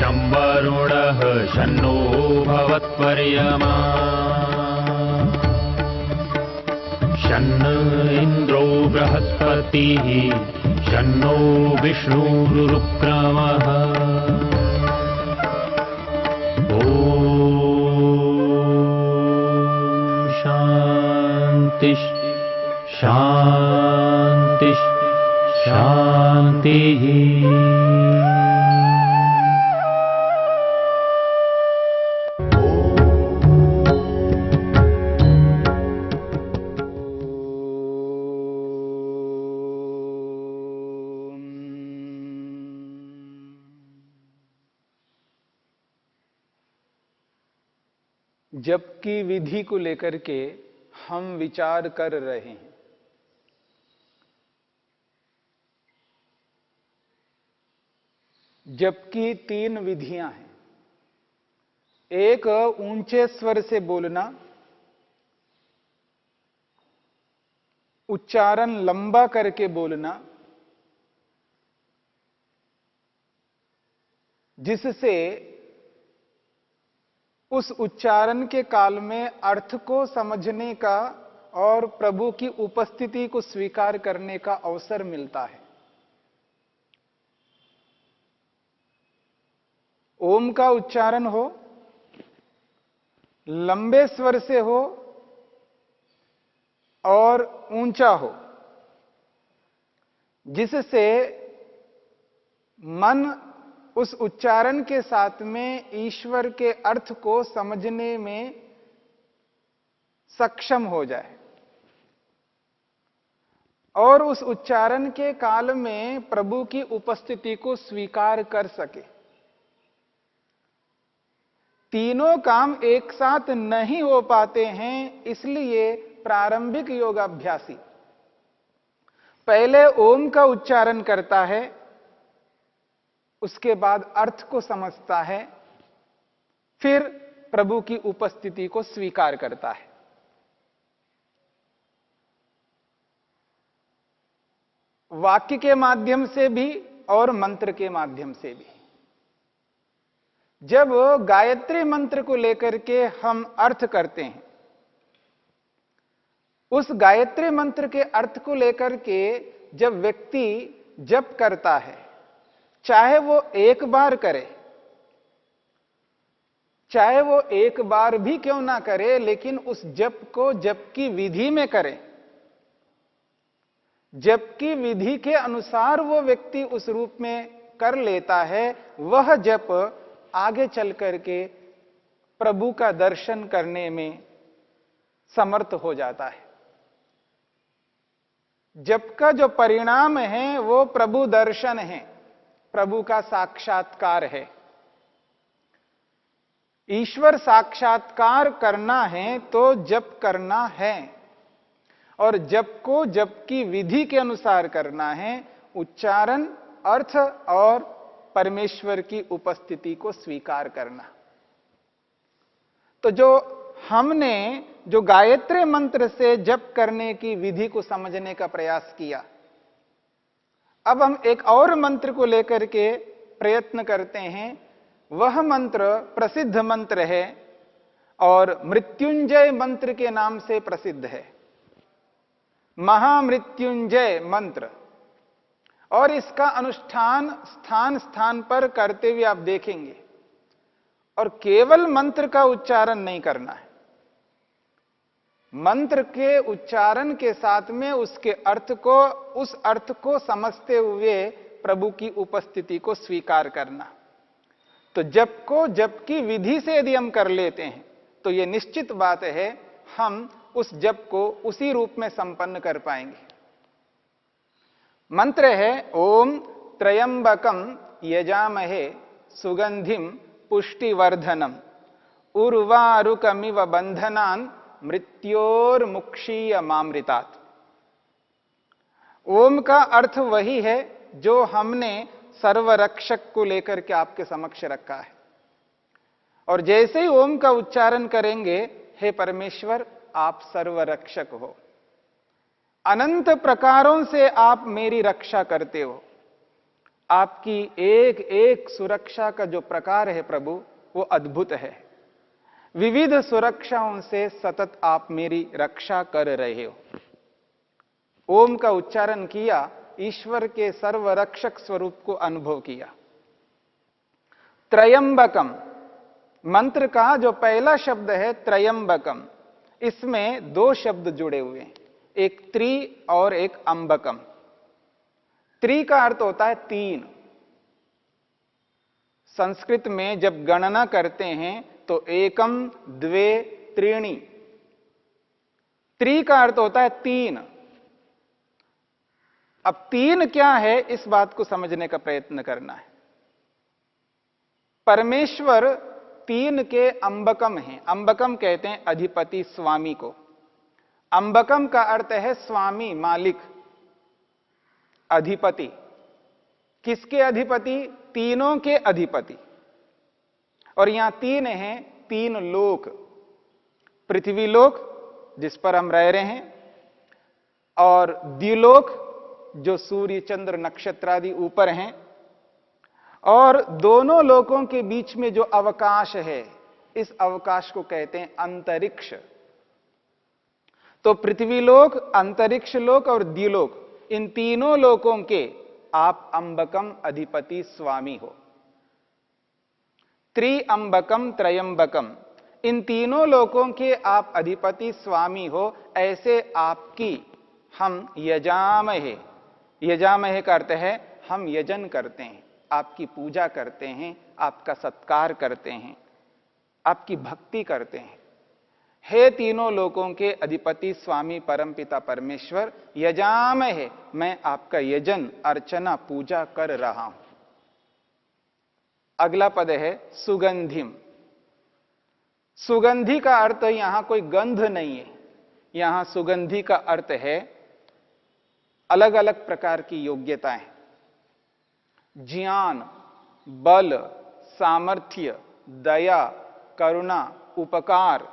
शं वरुणः शन्नो भवत्पर्यमा शन्न इन्द्रो बृहस्पतिः शन्नो विष्णुरुक्रमः ॐ शान्ति शान्ति शान्तिः। जप की विधि को लेकर के हम विचार कर रहे हैं। जप की 3 विधियां हैं। एक ऊंचे स्वर से बोलना, उच्चारण लंबा करके बोलना, जिससे उस उच्चारण के काल में अर्थ को समझने का और प्रभु की उपस्थिति को स्वीकार करने का अवसर मिलता है। ओम का उच्चारण हो, लंबे स्वर से हो और ऊंचा हो, जिससे मन उस उच्चारण के साथ में ईश्वर के अर्थ को समझने में सक्षम हो जाए और उस उच्चारण के काल में प्रभु की उपस्थिति को स्वीकार कर सके। तीनों काम एक साथ नहीं हो पाते हैं, इसलिए प्रारंभिक योगाभ्यासी पहले ओम का उच्चारण करता है, उसके बाद अर्थ को समझता है, फिर प्रभु की उपस्थिति को स्वीकार करता है। वाक्य के माध्यम से भी और मंत्र के माध्यम से भी। जब गायत्री मंत्र को लेकर के हम अर्थ करते हैं, उस गायत्री मंत्र के अर्थ को लेकर के जब व्यक्ति जप करता है, चाहे वो एक बार करे, चाहे वो एक बार भी क्यों ना करे, लेकिन उस जप को जप की विधि में करे, जप की विधि के अनुसार वो व्यक्ति उस रूप में कर लेता है, वह जप आगे चल करके प्रभु का दर्शन करने में समर्थ हो जाता है। जप का जो परिणाम है वो प्रभु दर्शन है, प्रभु का साक्षात्कार है। ईश्वर साक्षात्कार करना है तो जप करना है, और जप को जप की विधि के अनुसार करना है, उच्चारण, अर्थ और परमेश्वर की उपस्थिति को स्वीकार करना। तो हमने जो गायत्री मंत्र से जप करने की विधि को समझने का प्रयास किया, अब हम एक और मंत्र को लेकर के प्रयत्न करते हैं। वह मंत्र प्रसिद्ध मंत्र है और मृत्युंजय मंत्र के नाम से प्रसिद्ध है, महामृत्युंजय मंत्र। और इसका अनुष्ठान स्थान स्थान पर करते हुए आप देखेंगे। और केवल मंत्र का उच्चारण नहीं करना है, मंत्र के उच्चारण के साथ में उसके अर्थ को, उस अर्थ को समझते हुए प्रभु की उपस्थिति को स्वीकार करना। तो जप को जप की विधि से यदि हम कर लेते हैं तो यह निश्चित बात है हम उस जप को उसी रूप में संपन्न कर पाएंगे। मंत्र है ओम त्रयंबकम यजामहे सुगंधिम पुष्टिवर्धनम उर्वारुकमिव बंधनान मृत्योर्मुक्षीय मामृतात्। ओम का अर्थ वही है जो हमने सर्वरक्षक को लेकर के आपके समक्ष रखा है। और जैसे ही ओम का उच्चारण करेंगे, हे परमेश्वर आप सर्वरक्षक हो, अनंत प्रकारों से आप मेरी रक्षा करते हो, आपकी एक एक सुरक्षा का जो प्रकार है प्रभु, वो अद्भुत है। विविध सुरक्षाओं से सतत आप मेरी रक्षा कर रहे हो। ओम का उच्चारण किया, ईश्वर के सर्वरक्षक स्वरूप को अनुभव किया। त्रयंबकम मंत्र का जो पहला शब्द है त्रयंबकम, इसमें दो शब्द जुड़े हुए हैं, एक त्रि और एक अंबकम। त्रि का अर्थ होता है तीन। संस्कृत में जब गणना करते हैं तो एकम द्वे त्रीणि। त्रि का अर्थ होता है तीन। अब तीन क्या है, इस बात को समझने का प्रयत्न करना है। परमेश्वर तीन के अंबकम हैं। अंबकम कहते हैं अधिपति, स्वामी को। अंबकम का अर्थ है स्वामी, मालिक, अधिपति। किसके अधिपति? तीनों के अधिपति। और यहां तीन हैं, तीन लोक। पृथ्वी लोक जिस पर हम रह रहे हैं, और द्युलोक जो सूर्य चंद्र नक्षत्र आदि ऊपर हैं, और दोनों लोकों के बीच में जो अवकाश है, इस अवकाश को कहते हैं अंतरिक्ष। तो पृथ्वी लोक, अंतरिक्ष लोक और द्युलोक, इन तीनों लोकों के आप अंबकम, अधिपति, स्वामी हो। त्रिअंबकम त्रयंबकम, इन तीनों लोकों के आप अधिपति, स्वामी हो। ऐसे आपकी हम यजामहे। यजामहे का अर्थ है हम यजन करते हैं, आपकी पूजा करते हैं, आपका सत्कार करते हैं, आपकी भक्ति करते हैं। हे तीनों लोकों के अधिपति, स्वामी, परमपिता परमेश्वर, यजामहे, मैं आपका यजन, अर्चना, पूजा कर रहा हूं। अगला पद है सुगंधिम। सुगंधि का अर्थ यहां कोई गंध नहीं है। यहां सुगंधि का अर्थ है अलग अलग प्रकार की योग्यताएं। ज्ञान, बल, सामर्थ्य, दया, करुणा, उपकार,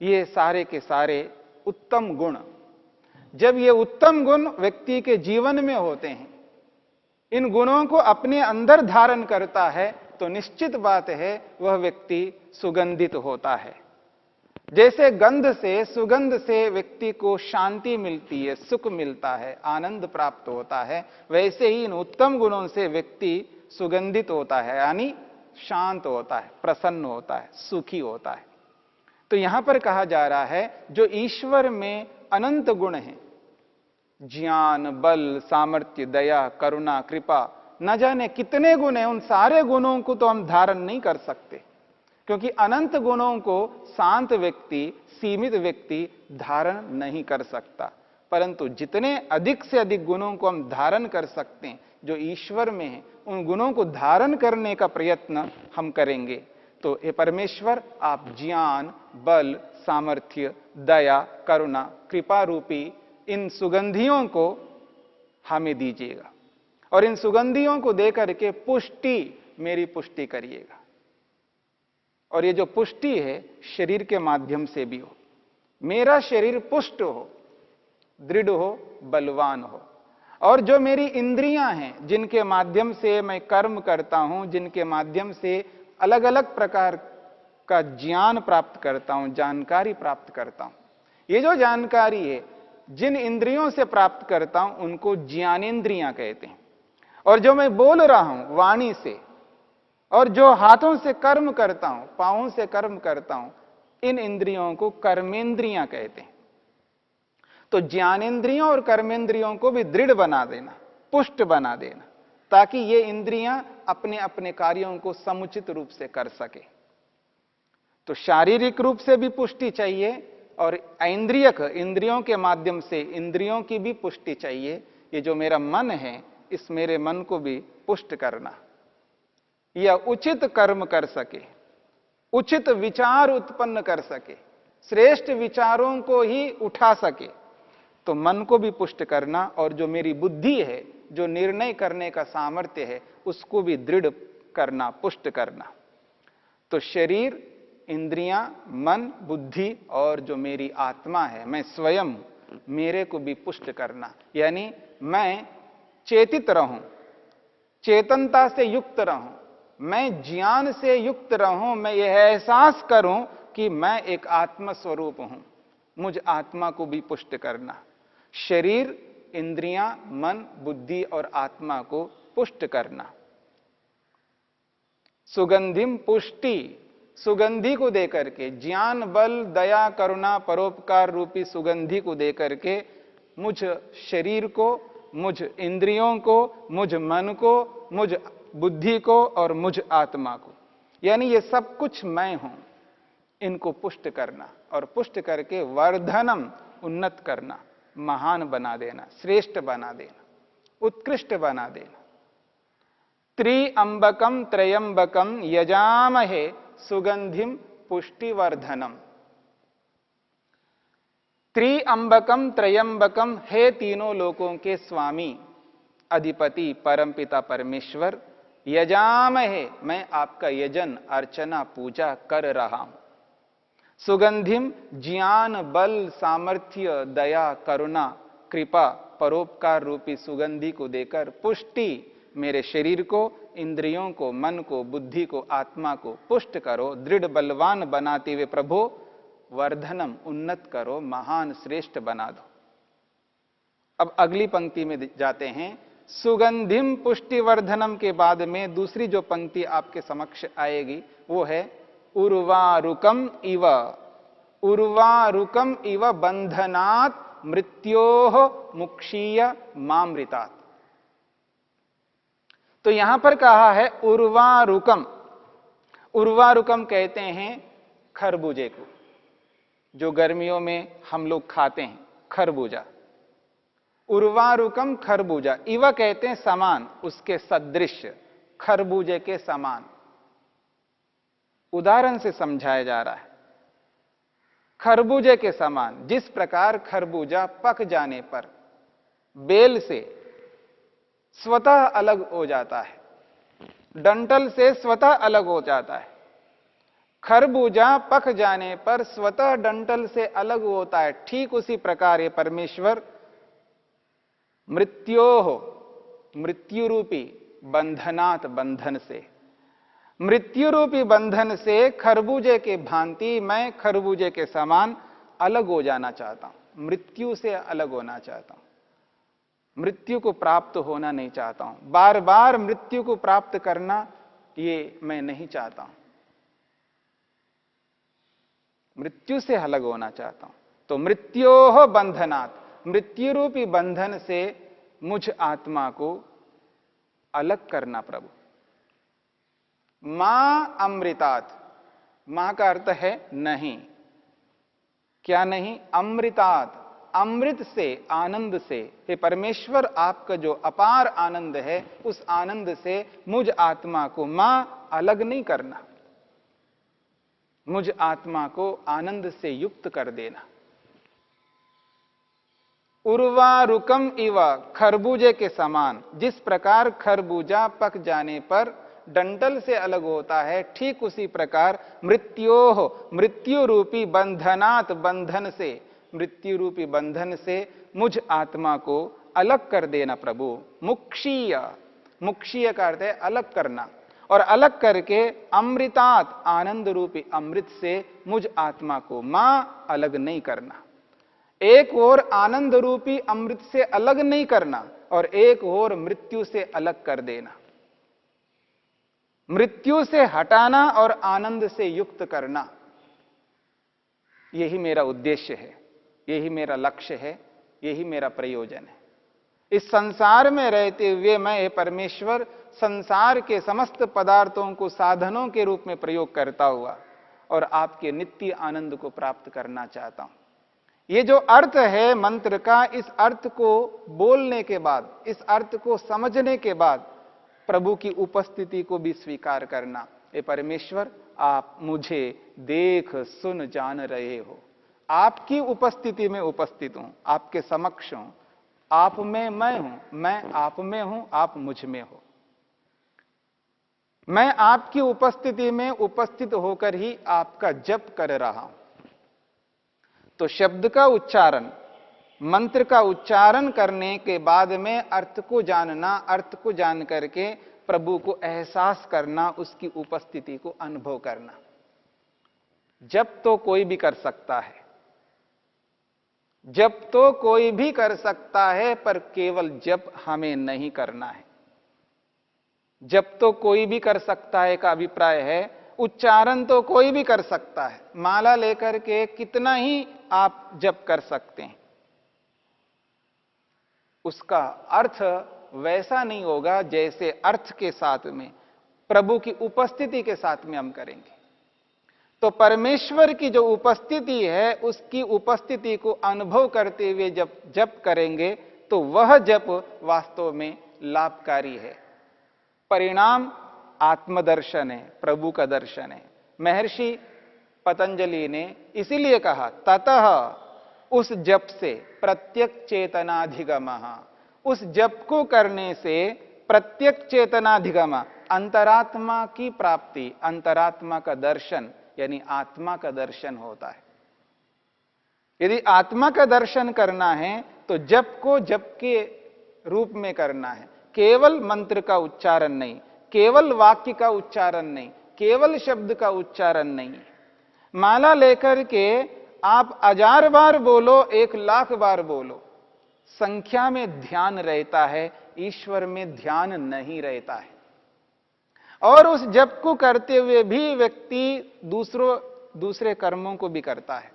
ये सारे के सारे उत्तम गुण। जब ये उत्तम गुण व्यक्ति के जीवन में होते हैं, इन गुणों को अपने अंदर धारण करता है, तो निश्चित बात है वह व्यक्ति सुगंधित होता है। जैसे गंध से, सुगंध से व्यक्ति को शांति मिलती है, सुख मिलता है, आनंद प्राप्त होता है, वैसे ही इन उत्तम गुणों से व्यक्ति सुगंधित होता है, यानी शांत होता है, प्रसन्न होता है, सुखी होता है। तो यहां पर कहा जा रहा है जो ईश्वर में अनंत गुण हैं, ज्ञान, बल, सामर्थ्य, दया, करुणा, कृपा, न जाने कितने गुण हैं, उन सारे गुणों को तो हम धारण नहीं कर सकते, क्योंकि अनंत गुणों को शांत व्यक्ति, सीमित व्यक्ति धारण नहीं कर सकता। परंतु जितने अधिक से अधिक गुणों को हम धारण कर सकते हैं जो ईश्वर में है, उन गुणों को धारण करने का प्रयत्न हम करेंगे। तो हे परमेश्वर, आप ज्ञान, बल, सामर्थ्य, दया, करुणा, कृपा रूपी इन सुगंधियों को हमें दीजिएगा, और इन सुगंधियों को देकर के पुष्टि, मेरी पुष्टि करिएगा। और ये जो पुष्टि है शरीर के माध्यम से भी हो, मेरा शरीर पुष्ट हो, दृढ़ हो, बलवान हो। और जो मेरी इंद्रियां हैं, जिनके माध्यम से मैं कर्म करता हूं, जिनके माध्यम से अलग अलग प्रकार का ज्ञान प्राप्त करता हूं, जानकारी प्राप्त करता हूं, ये जो जानकारी है जिन इंद्रियों से प्राप्त करता हूं उनको ज्ञानेंद्रियां कहते हैं। और जो मैं बोल रहा हूं वाणी से, और जो हाथों से कर्म करता हूं, पांवों से कर्म करता हूं, इन इंद्रियों को कर्मेंद्रियां कहते हैं। तो ज्ञानेंद्रियों और कर्मेंद्रियों को भी दृढ़ बना देना, पुष्ट बना देना, ताकि ये इंद्रियां अपने अपने कार्यों को समुचित रूप से कर सके। तो शारीरिक रूप से भी पुष्टि चाहिए, और ऐन्द्रियक, इंद्रियों के माध्यम से इंद्रियों की भी पुष्टि चाहिए। ये जो मेरा मन है, इस मेरे मन को भी पुष्ट करना, यह उचित कर्म कर सके, उचित विचार उत्पन्न कर सके, श्रेष्ठ विचारों को ही उठा सके, तो मन को भी पुष्ट करना। और जो मेरी बुद्धि है, जो निर्णय करने का सामर्थ्य है, उसको भी दृढ़ करना, पुष्ट करना। तो शरीर, इंद्रियां, मन, बुद्धि और जो मेरी आत्मा है, मैं स्वयं, मेरे को भी पुष्ट करना, यानी मैं चेतित रहूं, चेतनता से युक्त रहूं, मैं ज्ञान से युक्त रहूं, मैं यह एहसास करूं कि मैं एक आत्म स्वरूप हूं। मुझ आत्मा को भी पुष्ट करना, शरीर, इंद्रियां, मन, बुद्धि और आत्मा को पुष्ट करना। सुगंधिम पुष्टि, सुगंधि को देकर के, ज्ञान, बल, दया, करुणा, परोपकार रूपी सुगंधि को देकर के मुझ शरीर को, मुझ इंद्रियों को, मुझ मन को, मुझ बुद्धि को और मुझ आत्मा को, यानी ये सब कुछ मैं हूं, इनको पुष्ट करना और पुष्ट करके वर्धनम, उन्नत करना, महान बना देना, श्रेष्ठ बना देना, उत्कृष्ट बना देना। त्रिअंबकम त्रयंबकम यजामहे सुगंधिम पुष्टिवर्धनम। त्रिअंबकम त्रयंबकम, हे तीनों लोकों के स्वामी, अधिपति, परमपिता परमेश्वर, यजामहे, मैं आपका यजन, अर्चना, पूजा कर रहा हूं। सुगंधिम, ज्ञान, बल, सामर्थ्य, दया, करुणा, कृपा, परोपकार रूपी सुगंधि को देकर पुष्टि, मेरे शरीर को, इंद्रियों को, मन को, बुद्धि को, आत्मा को पुष्ट करो, दृढ़ बलवान बनाते हुए प्रभु वर्धनम, उन्नत करो, महान श्रेष्ठ बना दो। अब अगली पंक्ति में जाते हैं। सुगंधिम पुष्टिवर्धनम के बाद में दूसरी जो पंक्ति आपके समक्ष आएगी वो है उर्वारुकम इव, उर्वारुकम इव बंधनात् मृत्योः मुक्षीय मामृतात्। तो यहां पर कहा है उर्वारुकम। उर्वारुकम कहते हैं खरबूजे को, जो गर्मियों में हम लोग खाते हैं, खरबूजा। उर्वारुकम खरबूजा, इव कहते हैं समान, उसके सदृश, खरबूजे के समान। उदाहरण से समझाया जा रहा है। खरबूजे के समान, जिस प्रकार खरबूजा पक जाने पर बेल से स्वतः अलग हो जाता है, डंठल से स्वतः अलग हो जाता है, खरबूजा पक जाने पर स्वतः डंठल से अलग होता है, ठीक उसी प्रकार ये परमेश्वर मृत्योः, मृत्यु रूपी बंधनात्, बंधन से, मृत्यु रूपी बंधन से खरबूजे के भांति मैं खरबूजे के समान अलग हो जाना चाहता हूं, मृत्यु से अलग होना चाहता हूं, मृत्यु को प्राप्त होना नहीं चाहता हूं, बार बार मृत्यु को प्राप्त करना ये मैं नहीं चाहता हूं, मृत्यु से अलग होना चाहता हूं। तो मृत्योः बंधनात्, मृत्यु रूपी बंधन से मुझ आत्मा को अलग करना प्रभु। मां अमृतात्, मां का अर्थ है नहीं, क्या नहीं? अमृतात्, अमृत से, आनंद से। हे परमेश्वर, आपका जो अपार आनंद है, उस आनंद से मुझ आत्मा को मां अलग नहीं करना, मुझ आत्मा को आनंद से युक्त कर देना। उर्वारुकम इव, खरबूजे के समान, जिस प्रकार खरबूजा पक जाने पर डंठल से अलग होता है, ठीक उसी प्रकार मृत्योः, मृत्यु रूपी बंधनात्, बंधन से, मृत्यु रूपी बंधन से मुझ आत्मा को अलग कर देना प्रभु। मुक्षीय, मुक्षीय का अर्थ है अलग करना, और अलग करके अमृतात्, आनंद रूपी अमृत से मुझ आत्मा को मां अलग नहीं करना। एक ओर आनंद रूपी अमृत से अलग नहीं करना और एक ओर मृत्यु से अलग कर देना, मृत्यु से हटाना और आनंद से युक्त करना। यही मेरा उद्देश्य है, यही मेरा लक्ष्य है, यही मेरा प्रयोजन है। इस संसार में रहते हुए मैं परमेश्वर संसार के समस्त पदार्थों को साधनों के रूप में प्रयोग करता हुआ और आपके नित्य आनंद को प्राप्त करना चाहता हूं। ये जो अर्थ है मंत्र का, इस अर्थ को बोलने के बाद, इस अर्थ को समझने के बाद प्रभु की उपस्थिति को भी स्वीकार करना। हे परमेश्वर, आप मुझे देख सुन जान रहे हो, आपकी उपस्थिति में उपस्थित हूं, आपके समक्ष हूं, आप में मैं हूं, मैं आप में हूं, आप मुझ में हो। मैं आपकी उपस्थिति में उपस्थित होकर ही आपका जप कर रहा हूं। तो शब्द का उच्चारण, मंत्र का उच्चारण करने के बाद में अर्थ को जानना, अर्थ को जान करके प्रभु को एहसास करना, उसकी उपस्थिति को अनुभव करना। जप तो कोई भी कर सकता है, जप तो कोई भी कर सकता है, पर केवल जप हमें नहीं करना है। जप तो कोई भी कर सकता है का अभिप्राय है, उच्चारण तो कोई भी कर सकता है। माला लेकर के कितना ही आप जप कर सकते हैं, उसका अर्थ वैसा नहीं होगा जैसे अर्थ के साथ में, प्रभु की उपस्थिति के साथ में हम करेंगे। तो परमेश्वर की जो उपस्थिति है, उसकी उपस्थिति को अनुभव करते हुए जब जप करेंगे तो वह जप वास्तव में लाभकारी है। परिणाम आत्मदर्शन है, प्रभु का दर्शन है। महर्षि पतंजलि ने इसीलिए कहा, ततः उस जप से प्रत्यक चेतनाधिगम, उस जप को करने से प्रत्यक चेतनाधिगम, अंतरात्मा की प्राप्ति, अंतरात्मा का दर्शन, यानी आत्मा का दर्शन होता है। यदि आत्मा का दर्शन करना है तो जप को जप के रूप में करना है, केवल मंत्र का उच्चारण नहीं, केवल वाक्य का उच्चारण नहीं, केवल शब्द का उच्चारण नहीं। माला लेकर के आप 1000 बार बोलो, 1,00,000 बार बोलो, संख्या में ध्यान रहता है, ईश्वर में ध्यान नहीं रहता है। और उस जप को करते हुए भी व्यक्ति दूसरे कर्मों को भी करता है।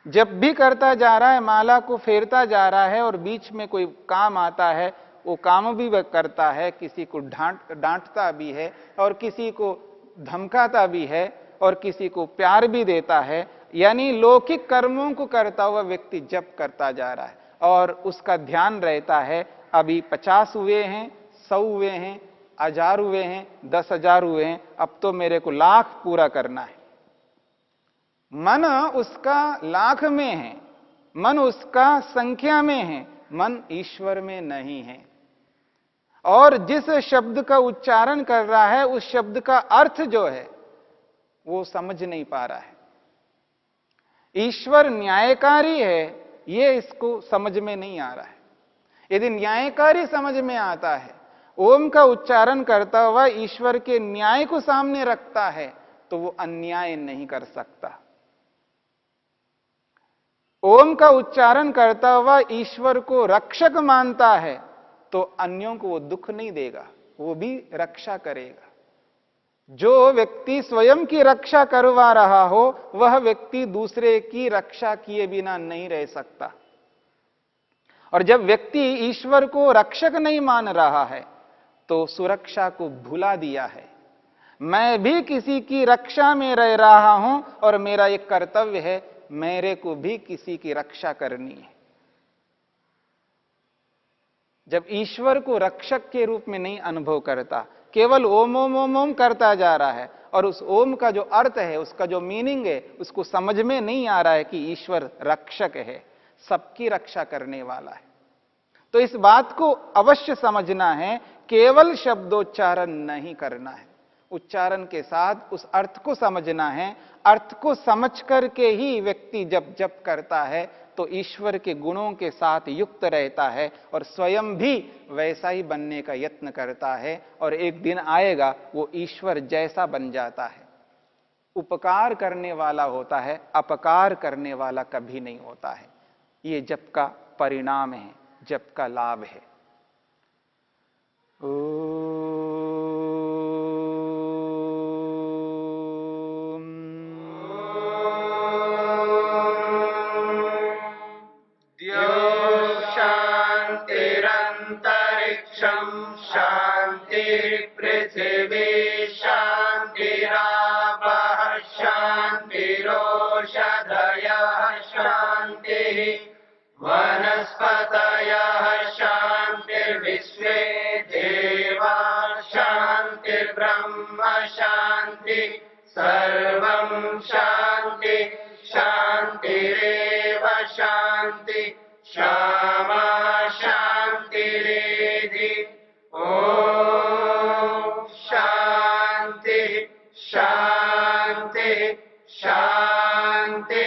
जब भी करता जा रहा है, माला को फेरता जा रहा है और बीच में कोई काम आता है, वो काम भी वह करता है, किसी को डांटता भी है और किसी को धमकाता भी है और किसी को प्यार भी देता है। यानी लौकिक कर्मों को करता हुआ व्यक्ति जप करता जा रहा है और उसका ध्यान रहता है, अभी 50 हुए हैं, 100 हुए हैं, 1000 हुए हैं, 10,000 हुए हैं, अब तो मेरे को 1,00,000 पूरा करना है। मन उसका 1,00,000 में है, मन उसका संख्या में है, मन ईश्वर में नहीं है। और जिस शब्द का उच्चारण कर रहा है, उस शब्द का अर्थ जो है वो समझ नहीं पा रहा है। ईश्वर न्यायकारी है, ये इसको समझ में नहीं आ रहा है। यदि न्यायकारी समझ में आता है, ओम का उच्चारण करता हुआ ईश्वर के न्याय को सामने रखता है, तो वो अन्याय नहीं कर सकता। ओम का उच्चारण करता हुआ ईश्वर को रक्षक मानता है, तो अन्यों को वो दुख नहीं देगा, वो भी रक्षा करेगा। जो व्यक्ति स्वयं की रक्षा करवा रहा हो, वह व्यक्ति दूसरे की रक्षा किए बिना नहीं रह सकता। और जब व्यक्ति ईश्वर को रक्षक नहीं मान रहा है, तो सुरक्षा को भुला दिया है। मैं भी किसी की रक्षा में रह रहा हूं और मेरा एक कर्तव्य है, मेरे को भी किसी की रक्षा करनी है। जब ईश्वर को रक्षक के रूप में नहीं अनुभव करता, केवल ओम ओम ओम ओम करता जा रहा है और उस ओम का जो अर्थ है, उसका जो मीनिंग है, उसको समझ में नहीं आ रहा है कि ईश्वर रक्षक है, सबकी रक्षा करने वाला है। तो इस बात को अवश्य समझना है, केवल शब्दोच्चारण नहीं करना है, उच्चारण के साथ उस अर्थ को समझना है। अर्थ को समझ करके ही व्यक्ति जब जप करता है तो ईश्वर के गुणों के साथ युक्त रहता है और स्वयं भी वैसा ही बनने का यत्न करता है, और एक दिन आएगा वो ईश्वर जैसा बन जाता है। उपकार करने वाला होता है, अपकार करने वाला कभी नहीं होता है। ये जप का परिणाम है, जप का लाभ है। शांतिरंतरिक्षं शांति पृथिवी शांतिरापः शांतिरोषधयः शांतिः वनस्पतयः शांतिर्विश्वे देवा शांतिर्ब्रह्म शांति सर्वं शांति शांतिरेव शांति क्षमा शांतिरेधि। ओम शांति शांति शांति।